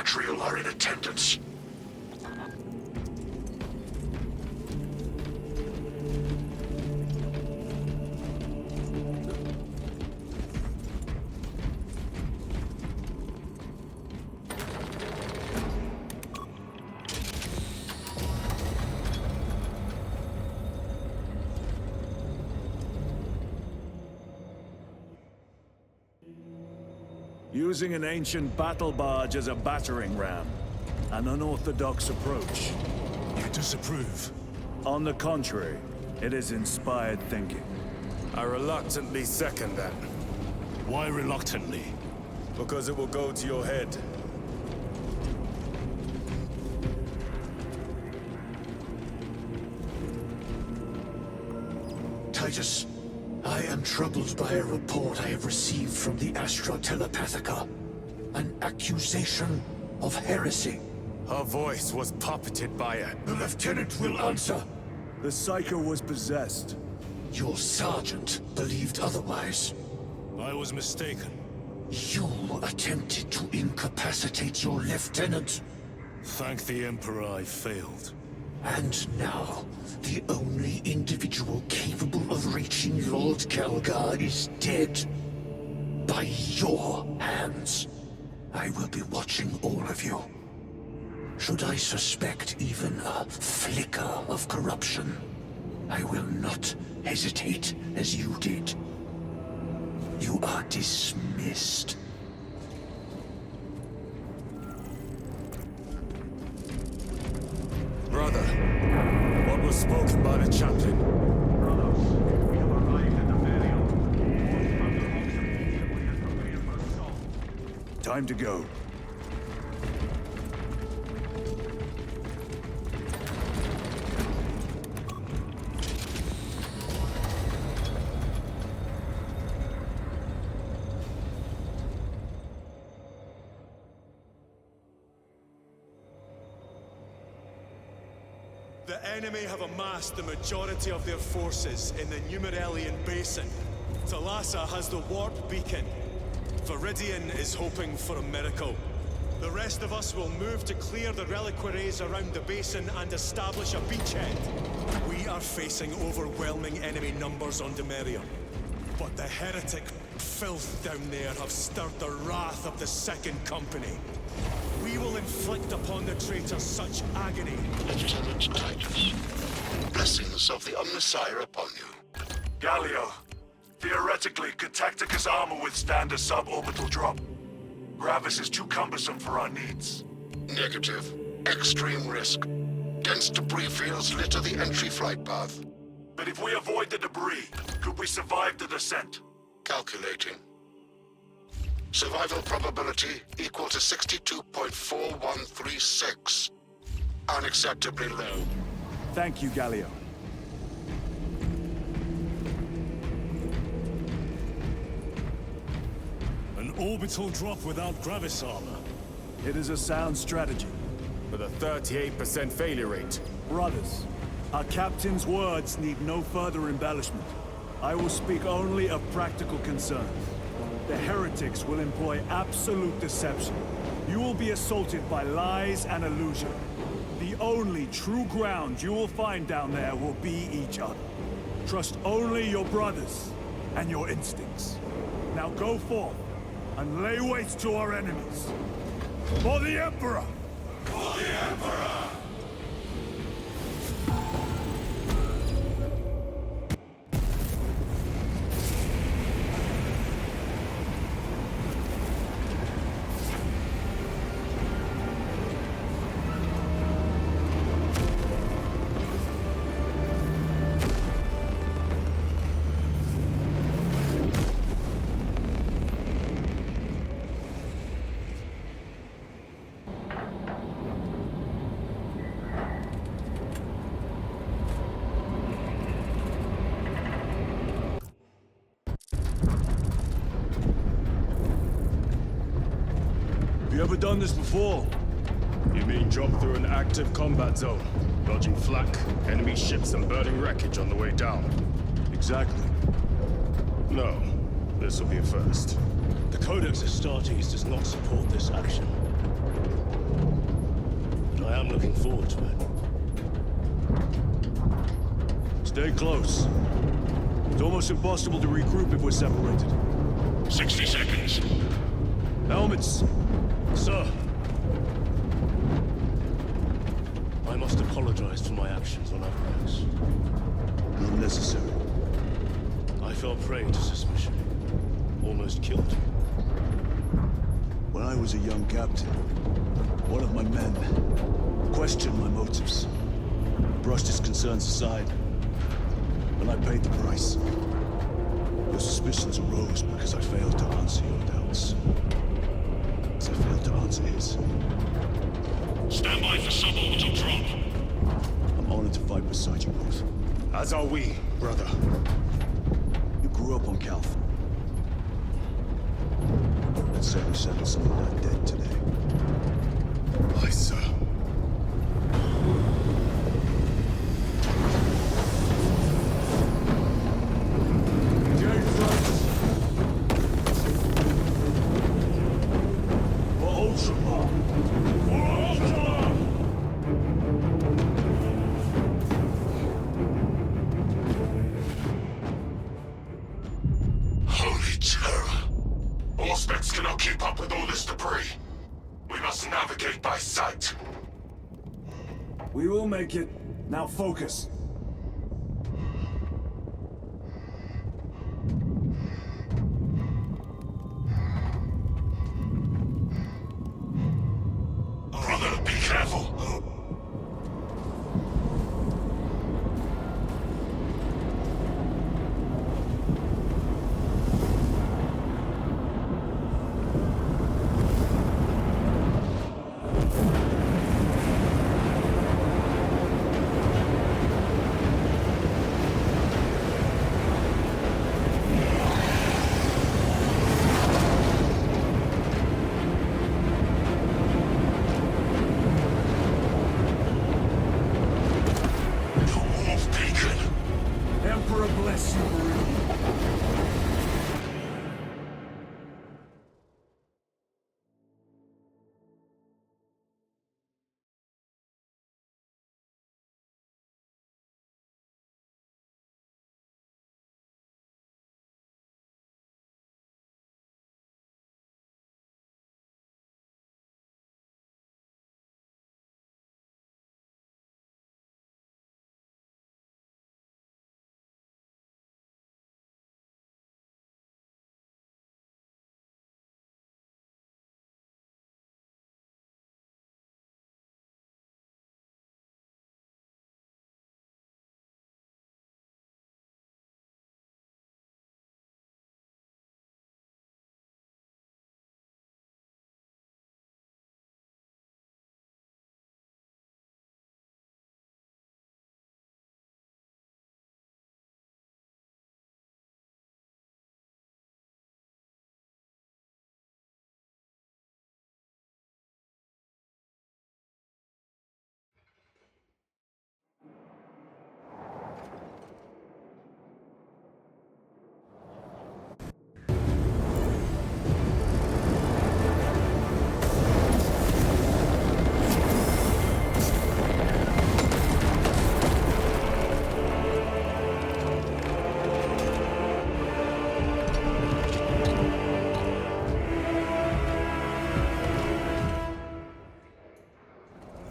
Galadriel are in attendance. Using an ancient battle barge as a battering ram. An unorthodox approach. You disapprove? On the contrary, it is inspired thinking. I reluctantly second that. Why reluctantly? Because it will go to your head. Titus, I am troubled by a report I have received from the Astra Telepathica. An accusation of heresy. Her voice was puppeted by it. The lieutenant will answer. The Psycho was possessed. Your sergeant believed otherwise. I was mistaken. You attempted to incapacitate your lieutenant. Thank the Emperor I failed. And now, the only individual capable of reaching Lord Kelgar is dead. By your hands. I will be watching all of you. Should I suspect even a flicker of corruption, I will not hesitate as you did. You are dismissed. Brother, what was spoken by the chaplain? Brothers, we have arrived at the burial. From the rocks immediately as prepared for assault. Time to go. The enemy have amassed the majority of their forces in the Numeralian Basin. Thalassa has the warp beacon. Viridian is hoping for a miracle. The rest of us will move to clear the reliquaries around the basin and establish a beachhead. We are facing overwhelming enemy numbers on Demerium. But the heretic filth down there have stirred the wrath of the Second Company. We will inflict upon the traitors such agony. Lieutenant Titus, blessings of the Omnissiah upon you. Galio, theoretically, could Tactica's armor withstand a suborbital drop? Gravis is too cumbersome for our needs. Negative. Extreme risk. Dense debris fields litter the entry flight path. But if we avoid the debris, could we survive the descent? Calculating. Survival probability equal to 62.4136. Unacceptably low. Thank you, Galio. An orbital drop without Gravis armor. It is a sound strategy. With a 38% failure rate. Brothers, our captain's words need no further embellishment. I will speak only of practical concerns. The heretics will employ absolute deception. You will be assaulted by lies and illusion. The only true ground you will find down there will be each other. Trust only your brothers and your instincts. Now go forth and lay waste to our enemies. For the Emperor! For the Emperor! Have you ever done this before? You mean drop through an active combat zone, dodging flak, enemy ships and burning wreckage on the way down? Exactly. No, this will be a first. The Codex Astartes does not support this action. looking forward to it. Stay close. It's almost impossible to regroup if we're separated. 60 seconds. Helmets! Sir! I must apologize for my actions on Avernus. Not necessary. I fell prey to suspicion. Almost killed you. When I was a young captain, one of my men questioned my motives, brushed his concerns aside, and I paid the price. Your suspicions arose because I failed to answer your doubts. As I failed to answer his. Stand by for suborbital drop. I'm honored to fight beside you both. As are we, brother. You grew up on Calth. Let's say we settle some of that debt today. Aye, sir. Holy terror. Auspex cannot keep up with all this debris. We must navigate by sight. We will make it. Now focus. Brother, be careful. Emperor bless you, Bölüm.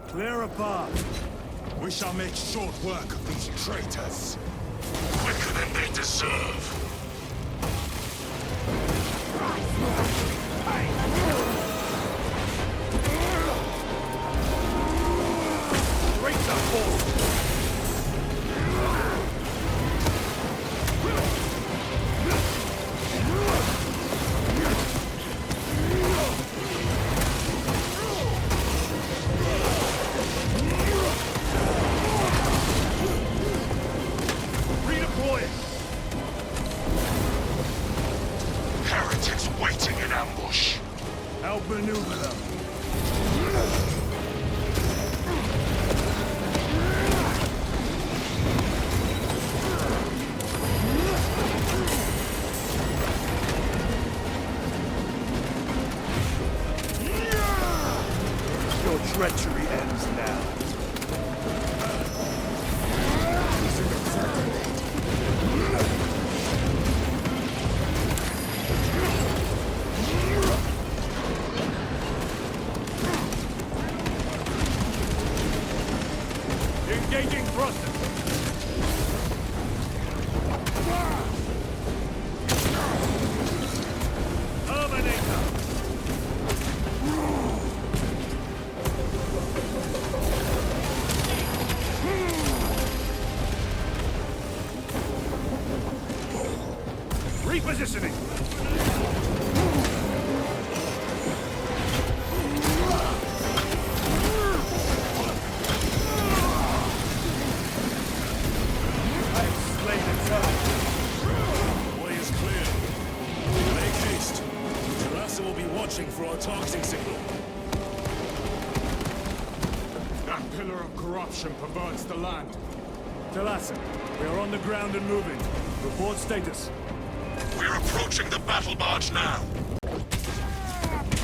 Clear a path. We shall make short work of these traitors. Quicker than they deserve. Traitor force! Heretics waiting in ambush. Your treachery ends now. Engaging thrusters. Terminator. Repositioning. Way is clear. Make haste. Tarassa will be watching for our targeting signal. That pillar of corruption perverts the land. Talassa, we are on the ground and moving. Report status. We're approaching the battle barge now.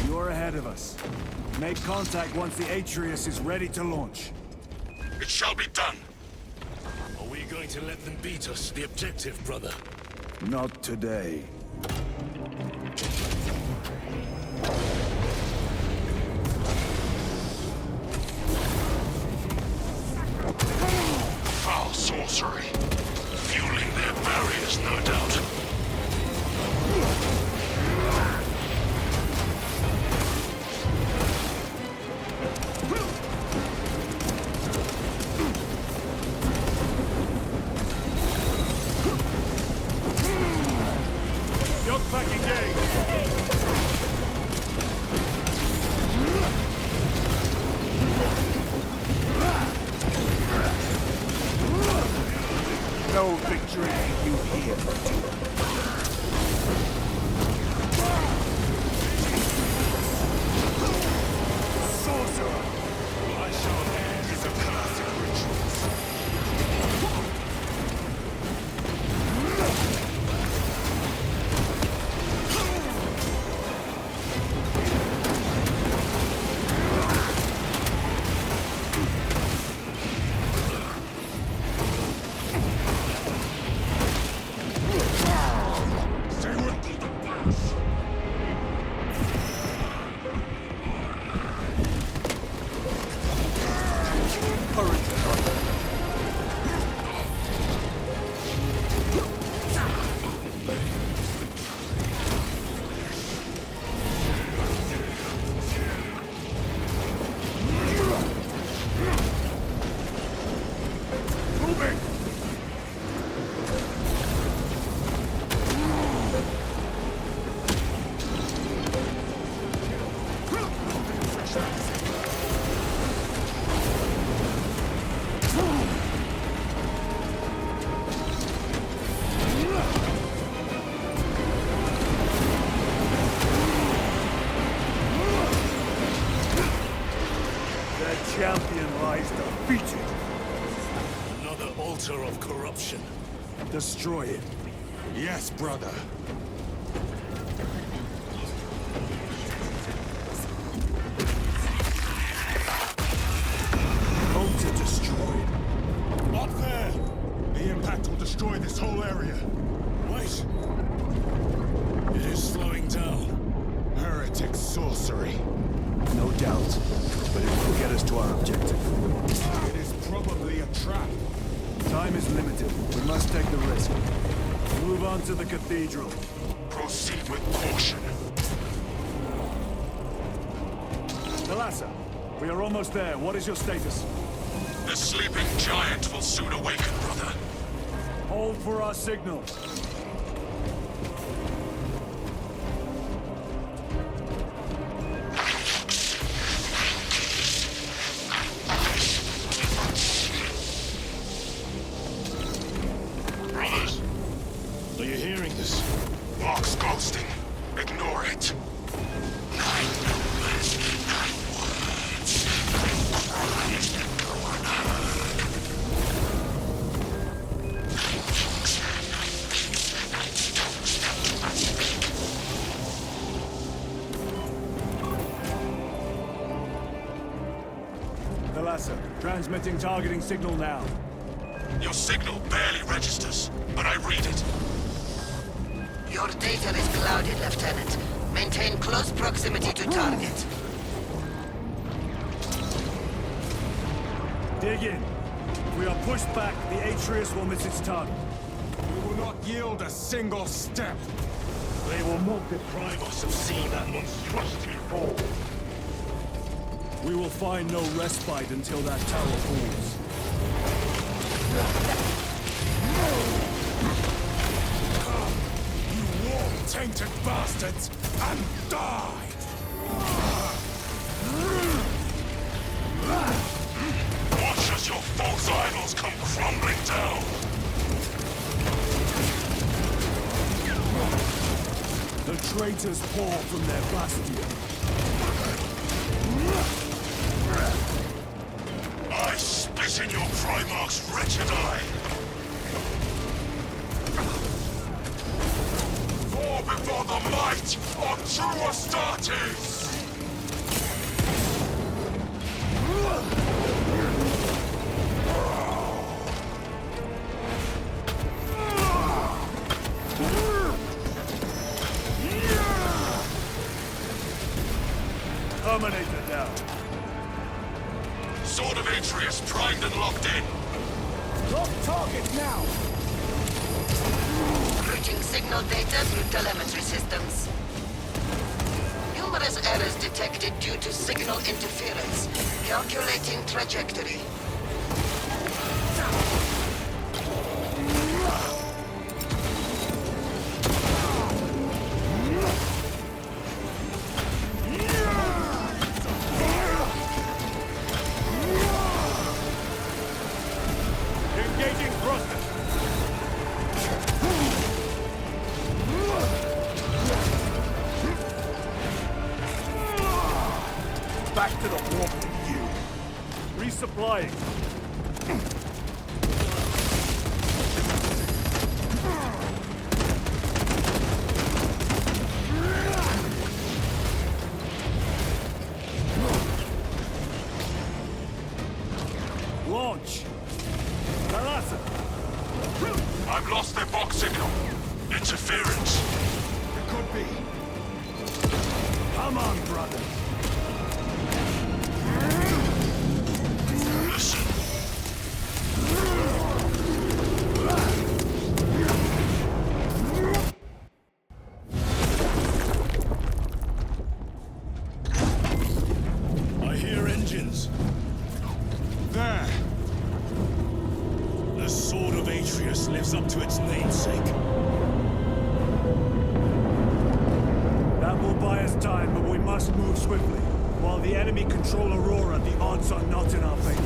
You're ahead of us. Make contact once the Atreus is ready to launch. It shall be done. Are we going to let them beat us to the objective, brother? Not today. Foul sorcery. Fueling their barriers, no doubt. Yoke back engaged. No victory you hear. Sorcerer! I shall end his accursed rituals. Stay with me, the pass. Moving! The champion lies defeated. Another altar of corruption. Destroy it. Yes, brother. Altar destroyed. Up there! The impact will destroy this whole area. Wait. It is slowing down. Heretic sorcery. No doubt, but it will get us to our objective. It is probably a trap. Time is limited. We must take the risk. Move on to the cathedral. Proceed with caution. Talassa, we are almost there. What is your status? The sleeping giant will soon awaken, brother. Hold for our signal. Brothers, Are you hearing this? Mark's ghosting. Ignore it. 9 numbers, 9 words. Cries that go unheard. 9 kings, 9 Thalassa, transmitting targeting signal now. Your signal barely registers, but I read it. Your data is clouded, Lieutenant. Maintain close proximity to target. Dig in. If we are pushed back, the Atreus will miss its target. We will not yield a single step. They will not deprive us of seeing that monstrosity fall. We will find no respite until that tower falls. You war-tainted bastards, and die! Watch as your false idols come crumbling down. The traitors pour from their bastion. I spit in your Primarch's wretched eye. War before the might of true Astartes! Terminator down. Sword of Atreus primed and locked in. Lock target now! Routing signal data through telemetry systems. Numerous errors detected due to signal interference. Calculating trajectory. Engaging thrusters. Back to the warp with you. Resupplying. Launch. Thalassa. I've lost their box signal. Interference. It could be. Come on, brother. Listen. I hear engines. There! The Sword of Atreus lives up to its namesake. That will buy us time, but we must move swiftly. While the enemy control Aurora, the odds are not in our favor.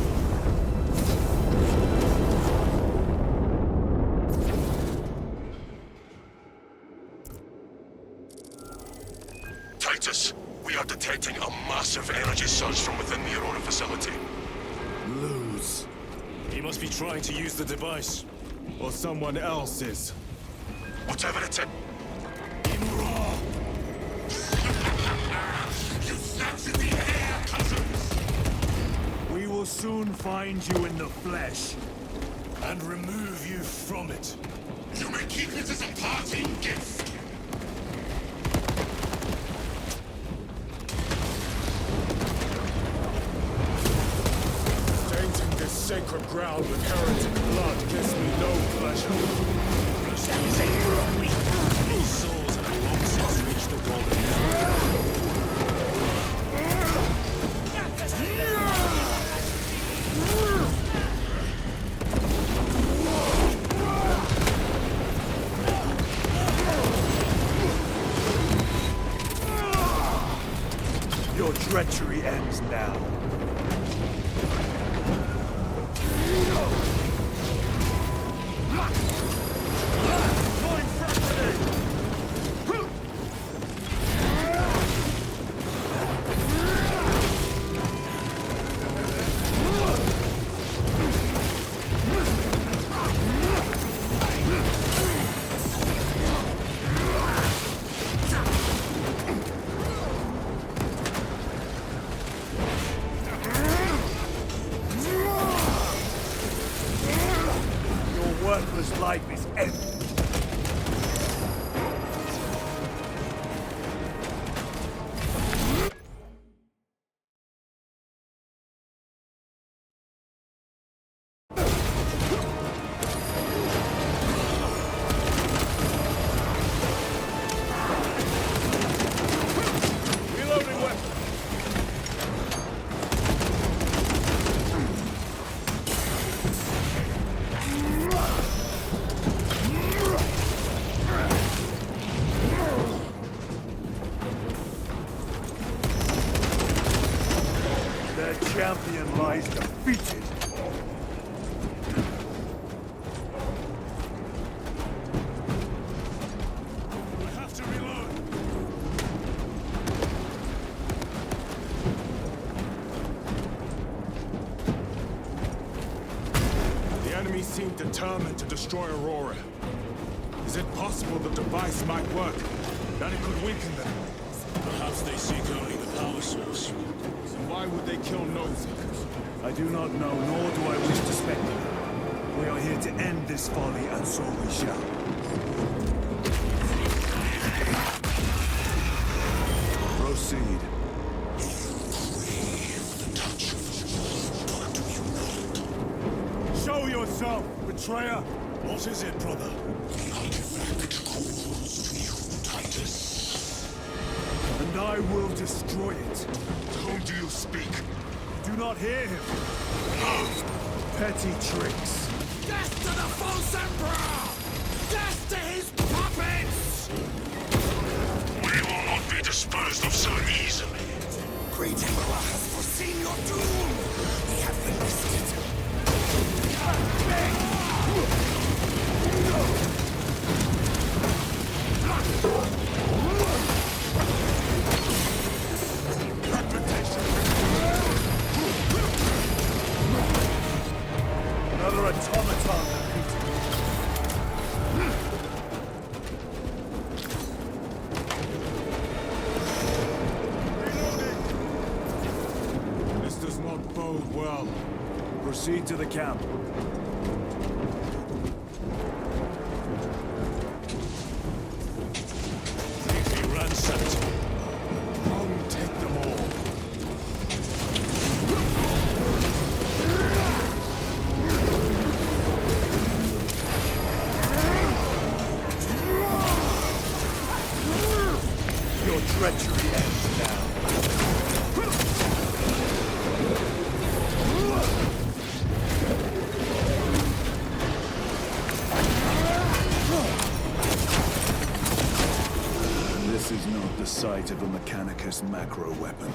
Titus, we are detecting a massive energy surge from within the Aurora facility. Lose. He must be trying to use the device. Or someone else is. Whatever it is. You snatch in the air, cousins! We will soon find you in the flesh. And remove you from it. You may keep it as a parting gift. Tainting this sacred ground with heretic blood gives me no pleasure. These souls have long since reached the golden era. Your treachery ends now. life is ended. Champion lies defeated. I have to reload. The enemy seem determined to destroy Aurora. Is it possible the device might work? That it could weaken them? Perhaps they seek only the power source. Then why would they kill Nosy? I do not know, nor do I wish to speculate. We are here to end this folly, and so we shall. Proceed. Show yourself, betrayer! What is it, brother? And I will destroy it. To whom do you speak? Do not hear him. Petty tricks. Death to the false emperor! Death to his puppets! We will not be disposed of so easily. Great Emperor has foreseen your doom! He hath enlisted. Another automaton defeated. This does not bode well. Proceed to the camp. Completely ransacked. Long take them all. Your treachery ends now. This is not the site of a Mechanicus macro weapon.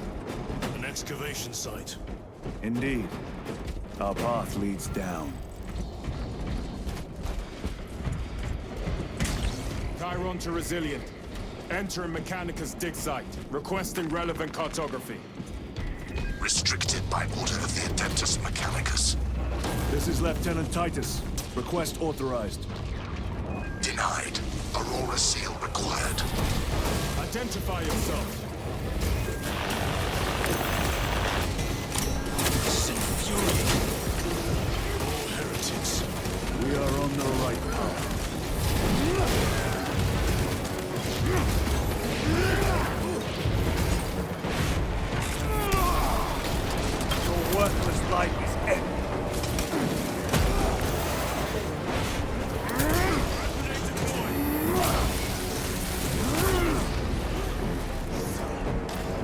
An excavation site. Indeed. Our path leads down. Chiron to Resilient. Enter Mechanicus dig site. Requesting relevant cartography. Restricted by order of the Adeptus Mechanicus. This is Lieutenant Titus. Request authorized. Denied. Aurora seal required. Identify yourself. Send fury. All heretics. We are on the right path. Your worthless life is ended.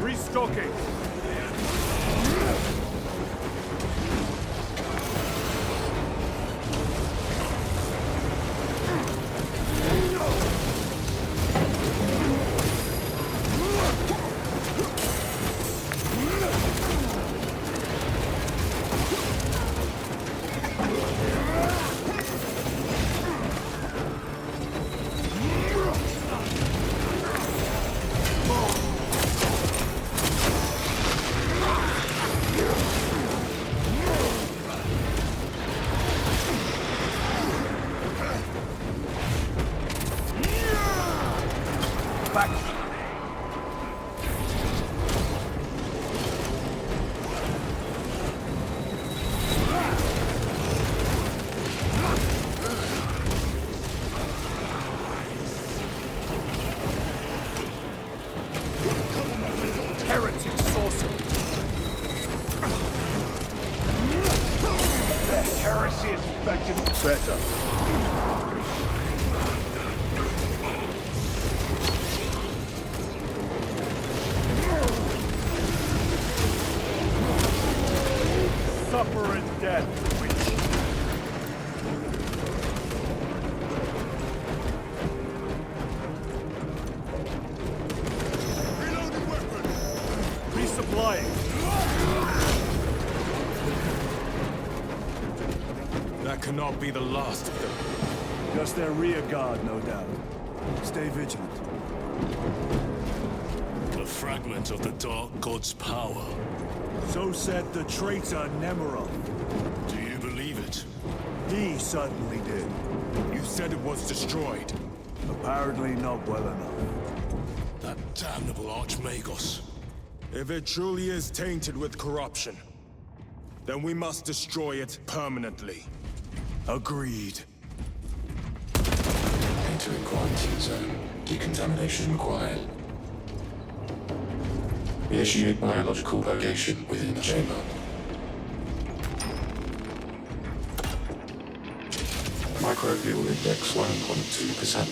Restocking. see it infected better. Suffer in death, witch. Reloading weapon! Resupplying. That cannot be the last of them. Just their rear guard, no doubt. Stay vigilant. A fragment of the Dark God's power. So said the traitor Nemerov. Do you believe it? He certainly did. You said it was destroyed. Apparently not well enough. That damnable Archmagos. If it truly is tainted with corruption, then we must destroy it permanently. Agreed. Entering quarantine zone. Decontamination required. Initiate biological purgation within the chamber. Microbial index 1.2%.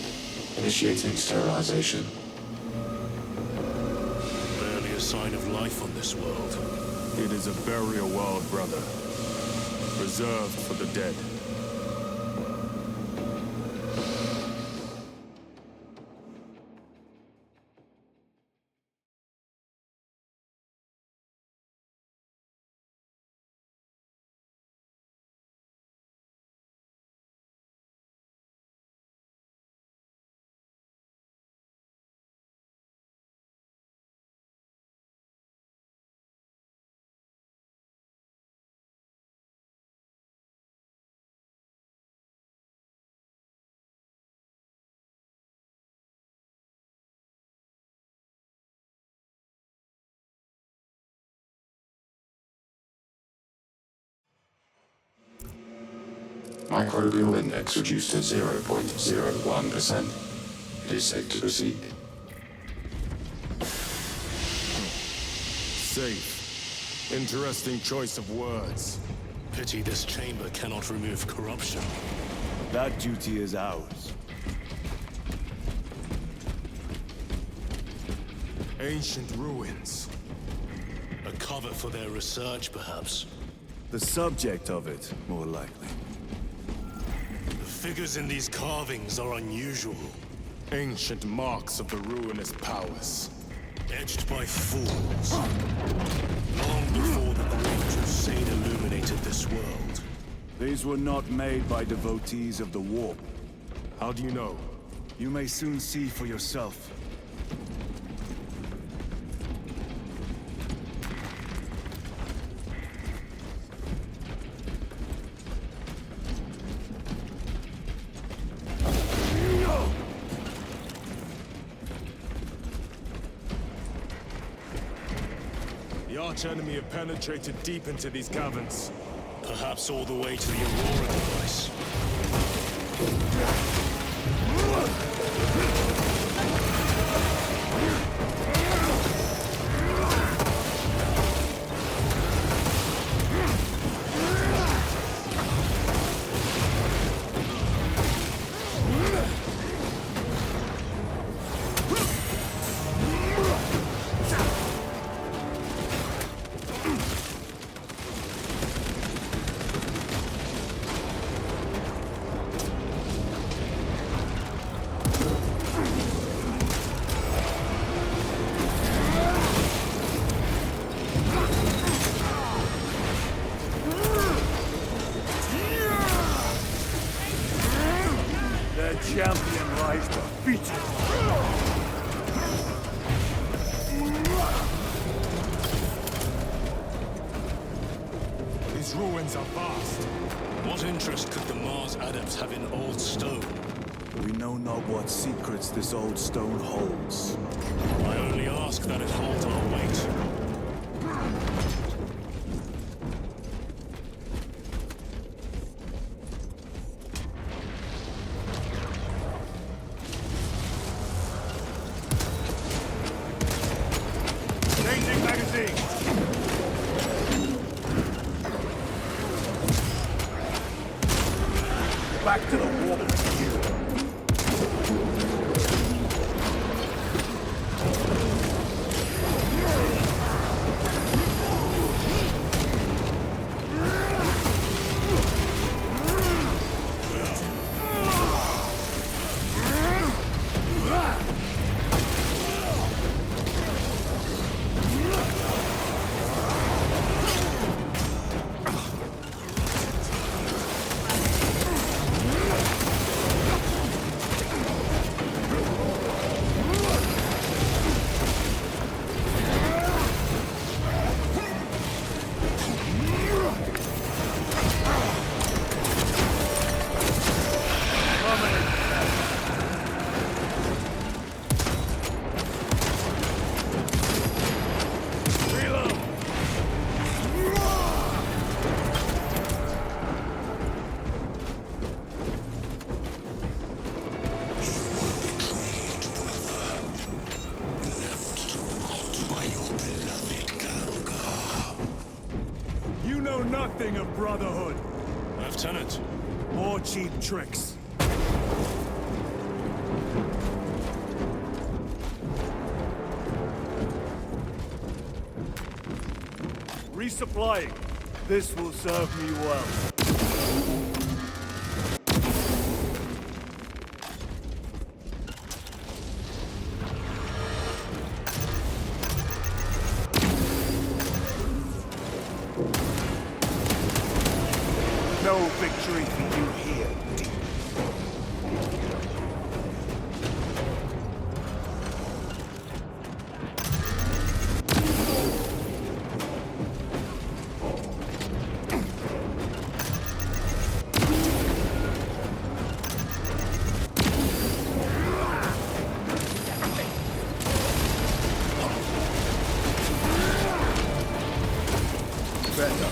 Initiating sterilization. Barely a sign of life on this world. It is a burial world, brother. Reserved for the dead. Microbial index reduced to 0.01%. It is safe to proceed. Safe. Interesting choice of words. Pity this chamber cannot remove corruption. That duty is ours. Ancient ruins. A cover for their research, perhaps. The subject of it, more likely. The figures in these carvings are unusual. Ancient marks of the ruinous powers. Etched by fools. Long before the Great Crusade illuminated this world. These were not made by devotees of the warp. How do you know? You may soon see for yourself. The arch-enemy have penetrated deep into these caverns. Perhaps all the way to the Aurora device. Champion lies defeated. These ruins are vast. What interest could the Mars adepts have in old stone? We know not what secrets this old stone holds. I only ask that it hold our weight. Changing magazine! back to the war with you. Nothing of brotherhood. Lieutenant. More cheap tricks. Resupplying. This will serve me well. No victory for you here. Better.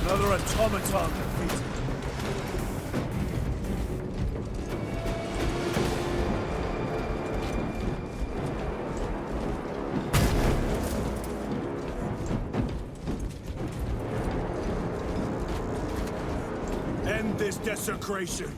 Another automaton defeated. End this desecration.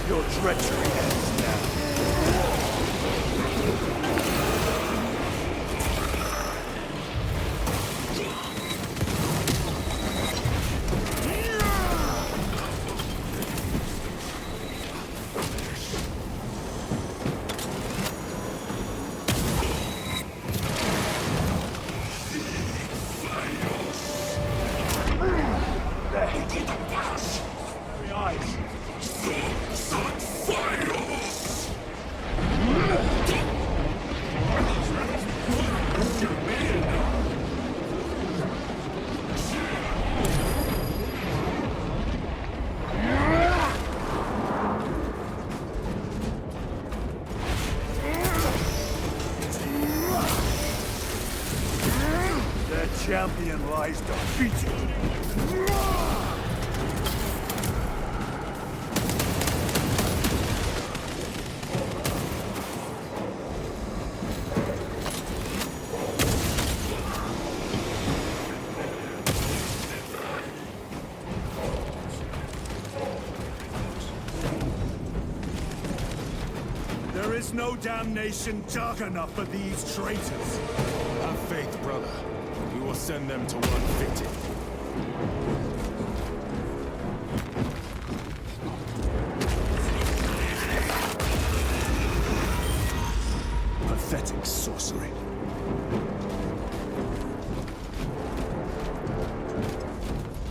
Your treachery ends now. The eyes. Their champion lies defeated. There is no damnation dark enough for these traitors. Have faith, brother. We will send them to one victim. sorcery.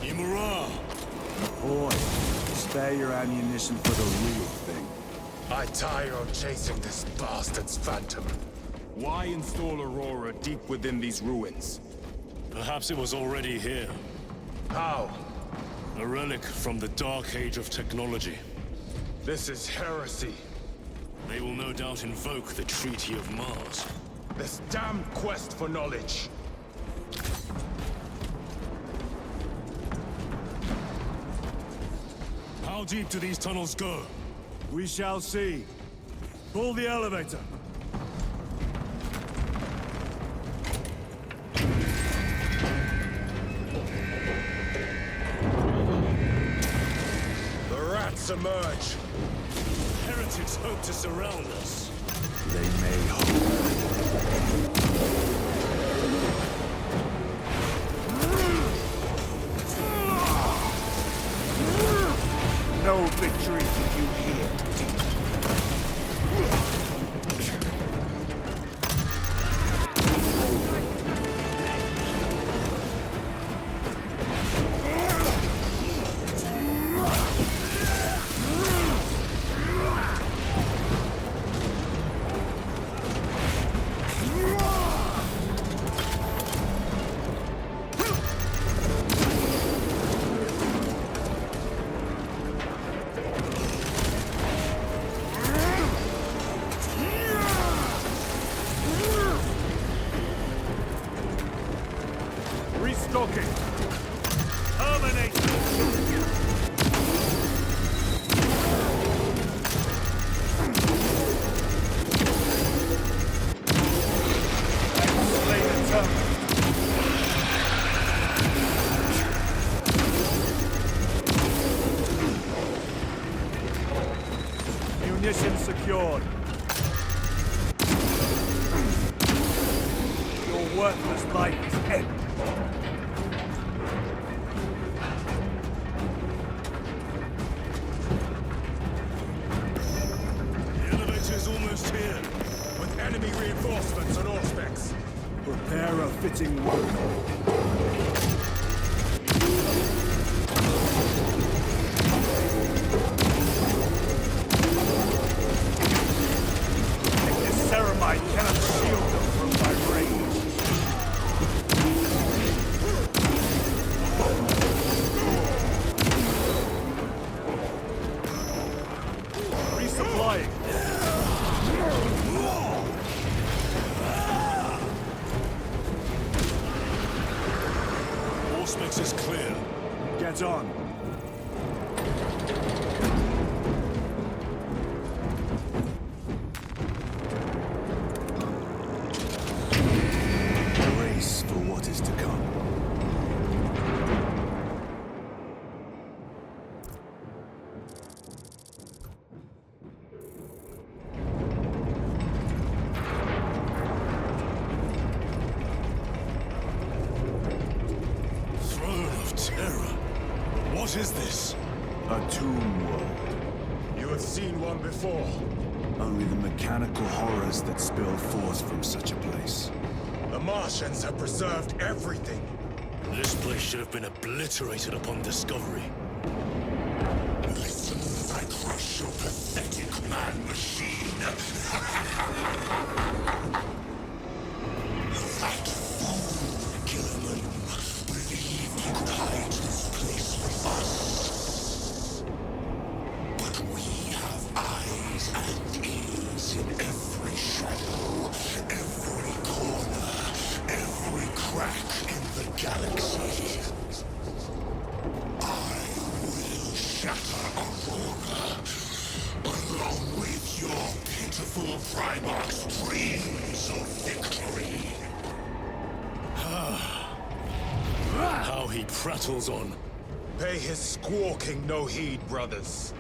Imura! Boy, spare your ammunition for the real thing. I tire of chasing this bastard's phantom. Why install Aurora deep within these ruins? Perhaps it was already here. How? A relic from the Dark Age of technology. This is heresy. They will no doubt invoke the Treaty of Mars. This damn quest for knowledge. How deep do these tunnels go? We shall see. Pull the elevator. The rats emerge. Heretics hope to surround us. They may hope. No victory for you here. Restocking. Terminate. Slay the terminate. Munitions secured. Your worthless life is ended. The elevator's almost here. With enemy reinforcements on all specs. Prepare a fitting wound. This ceramide cannot shield them from my range. Resupplying. Auspex is clear. Get on. Brace for what is to come. Throne of Terror. What is this? A tomb world. You have seen one before. Only the mechanical horrors that spill forth from such a place. The Martians have preserved everything. This place should have been obliterated upon discovery. Listen as I crush your pathetic man-machine. That fool, Gilliman, believed he could hide this place from us. But we have eyes and ears in every shadow, every corner, every crack in the galaxy. I will shatter Aurora, along with your pitiful Primarch's dreams of victory. How he prattles on. Pay his squawking no heed, brothers.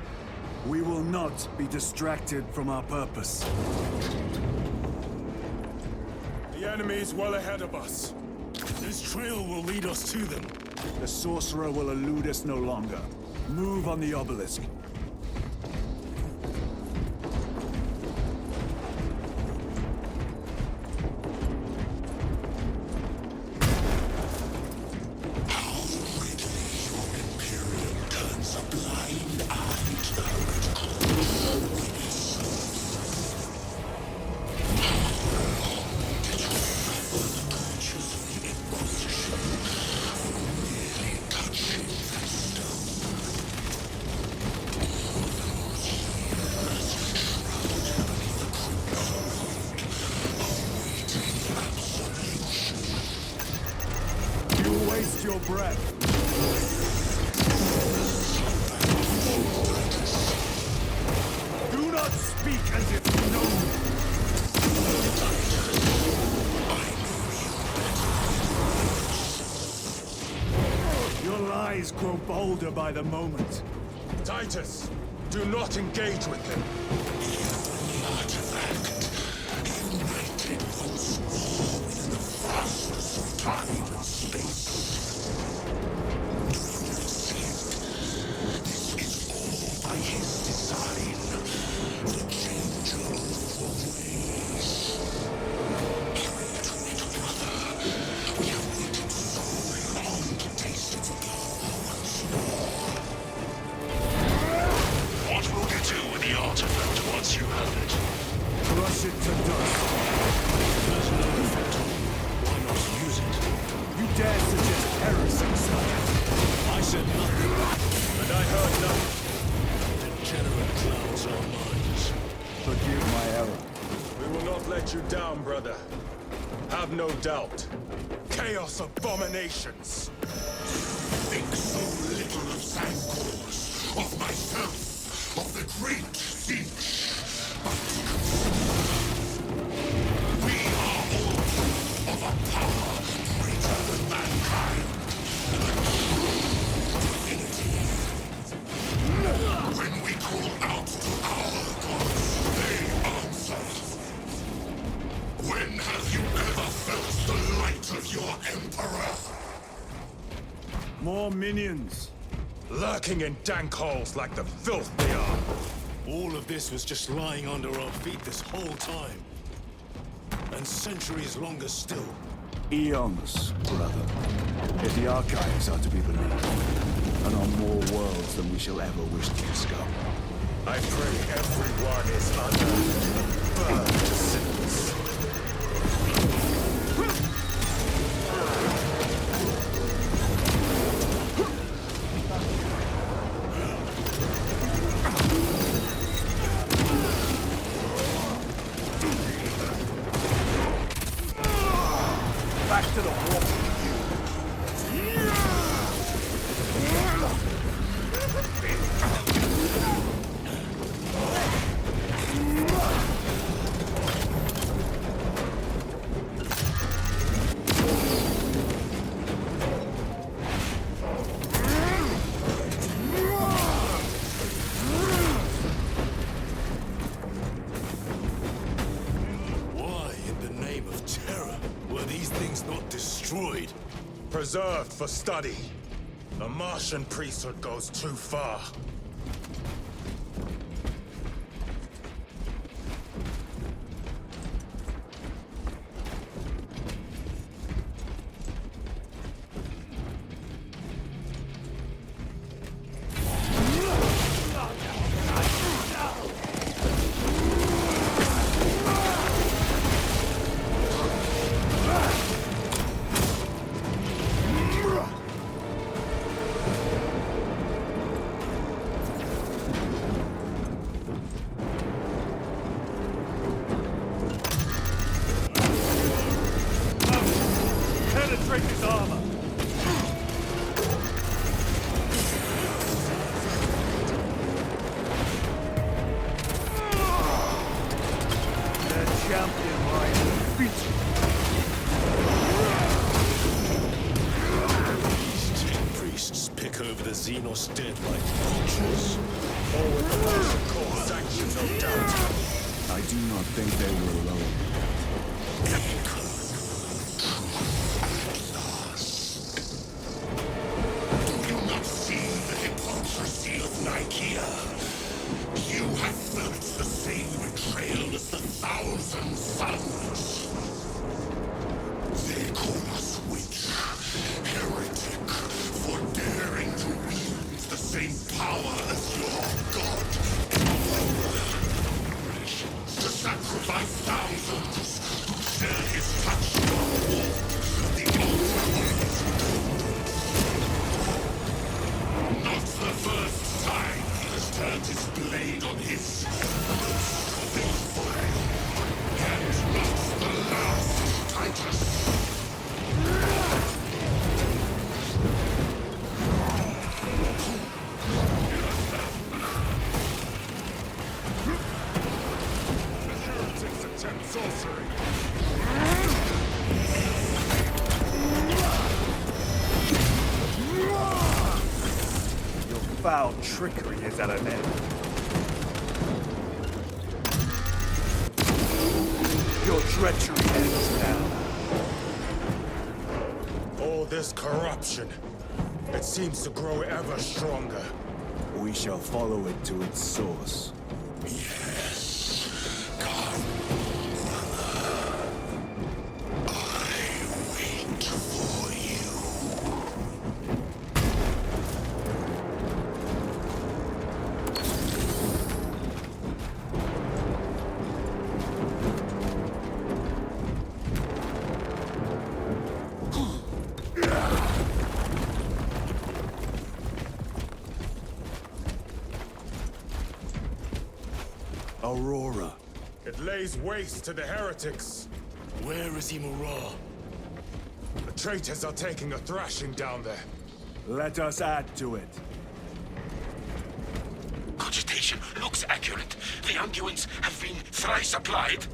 We will not be distracted from our purpose. The enemy's well ahead of us. This trail will lead us to them. The sorcerer will elude us no longer. Move on the obelisk. breath. Do not speak as if you know me. Your lies grow bolder by the moment. Titus, do not engage with him. Artifact united once more within the fastness of time and space. Do you not see it? This is all by his design. The changer of ways. Hurry to it, brother. We have waited so long to taste its power once more. What will you do with the artifact once you have it? Crush it to dust. There's no effect on you. Why not use it? You dare suggest heresy, sire? I said nothing. And I heard nothing. Degenerate clouds our minds. Forgive my error. We will not let you down, brother. Have no doubt. Chaos abominations. Think so little of Sancors, of myself, of the great Finch. But we are all of a power greater than mankind. A true divinity. When we call out to our gods, they answer. When have you ever felt the light of your Emperor? More minions. Lurking in dank holes like the filth they are. All of this was just lying under our feet this whole time. And centuries longer still. Eons, brother. If the archives are to be believed, and on more worlds than we shall ever wish to discover. I pray everyone is under burned sins. Back to the wall. Why, in the name of terror, were these things not destroyed? Preserved for study. The Martian priesthood goes too far. Penetrate his armor. Their champion lies defeated. These 10 priests pick over the Xenos dead like vultures. Or with the Martian core sanction, no doubt. I do not think they were alone. Do you not see the hypocrisy of Nicaea? You have felt the same betrayal as the thousand suns. They call us witch, heretic, for daring to wield the same power as your god. To sacrifice thousands who share his touchstone walk, the altar of his not the first time he has turned his blade on his most faithful. And not the last, Titus. foul trickery is at an end. Your treachery ends now. All this corruption, it seems to grow ever stronger. We shall follow it to its source. Yes. Come. I wait for you. Aurora. It lays waste to the heretics. Where is Imura? The traitors are taking a thrashing down there. Let us add to it. Cogitation looks accurate. The unguents have been thrice applied.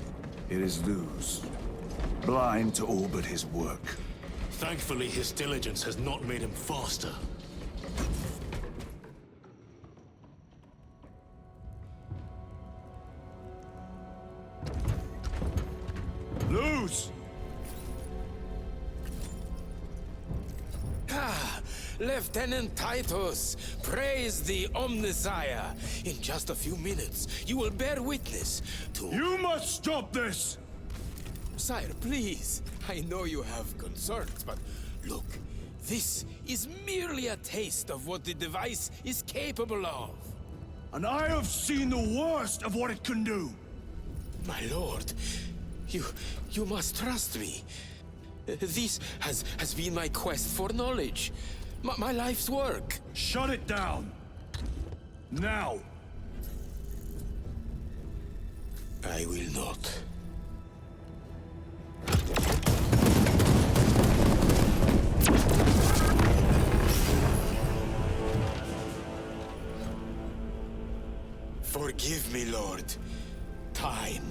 It is Luz. Blind to all but his work. Thankfully, his diligence has not made him faster. Luz! Lieutenant Titus, praise the Omnisire. In just a few minutes, you will bear witness to... You must stop this! Sire, please. I know you have concerns, but look, this is merely a taste of what the device is capable of. And I have seen the worst of what it can do. My lord, you must trust me. This has been my quest for knowledge. My life's work. Shut it down. Now. I will not. Forgive me, Lord. Time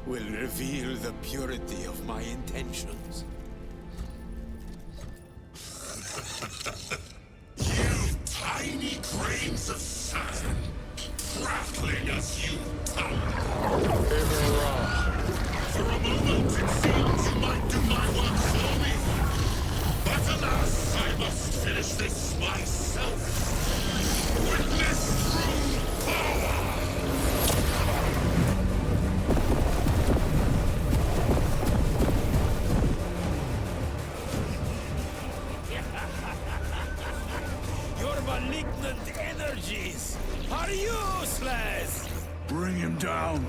will reveal the purity of my intentions. You tiny grains of sand, prattling as you tongue. For a moment it seems you might do my work for me. But alas, I must finish this myself. Witness true power! Your malignant energies are useless! Bring him down.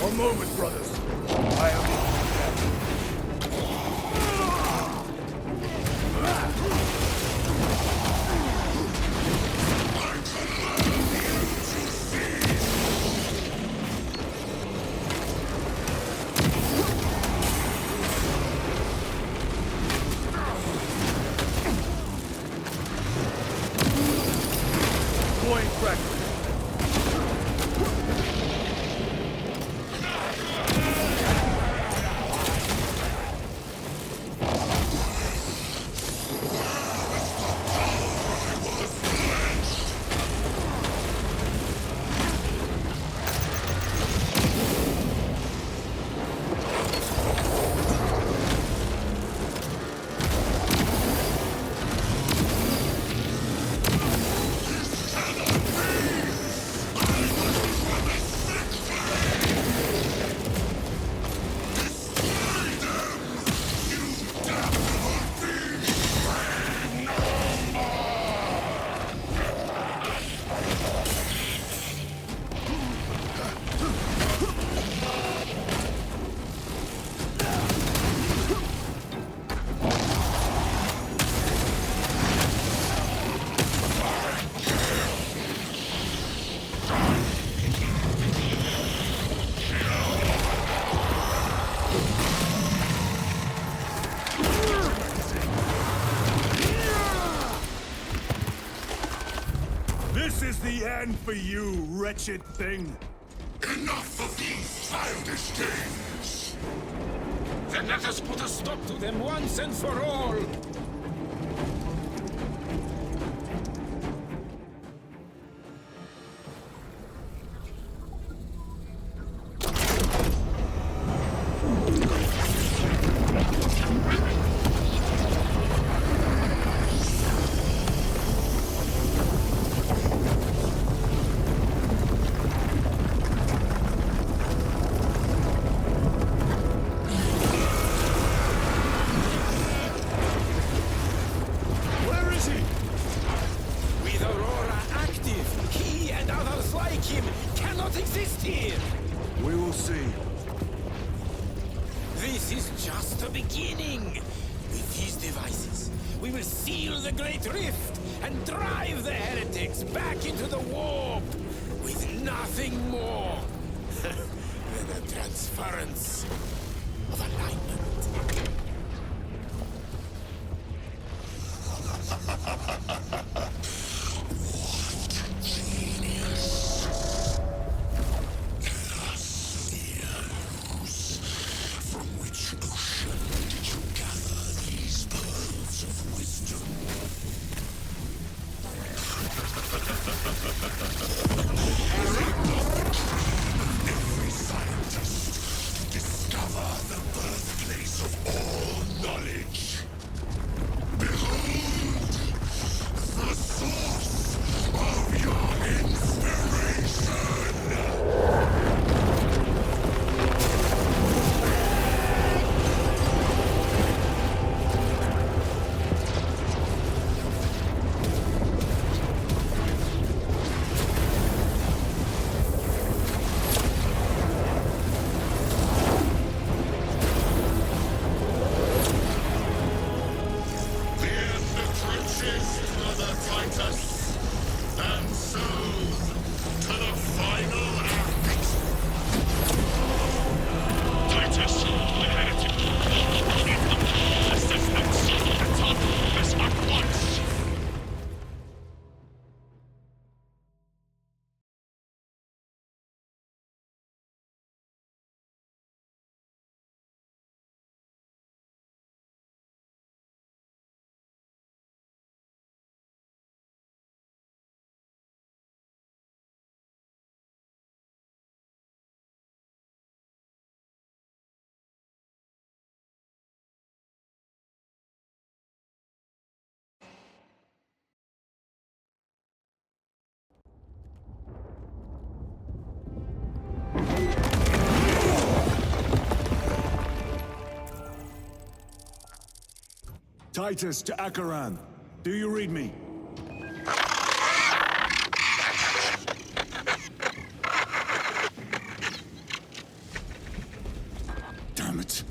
One moment, brothers. I am... Point fragment. This is the end for you, wretched thing! Enough of these childish games! Then let us put a stop to them once and for all! This is just the beginning. With these devices, we will seal the Great Rift and drive the heretics back into the warp with nothing more than a transference of alignment. Titus to Acheran. Do you read me? Damn it.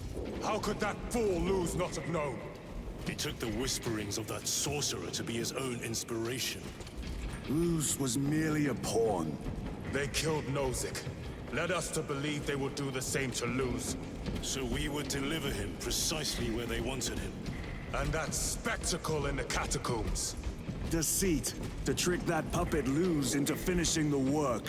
How could that fool Luz not have known? He took the whisperings of that sorcerer to be his own inspiration. Luz was merely a pawn. They killed Nozick. Led us to believe they would do the same to Luz. So we would deliver him precisely where they wanted him. And that spectacle in the catacombs. Deceit, to trick that puppet Luz into finishing the work.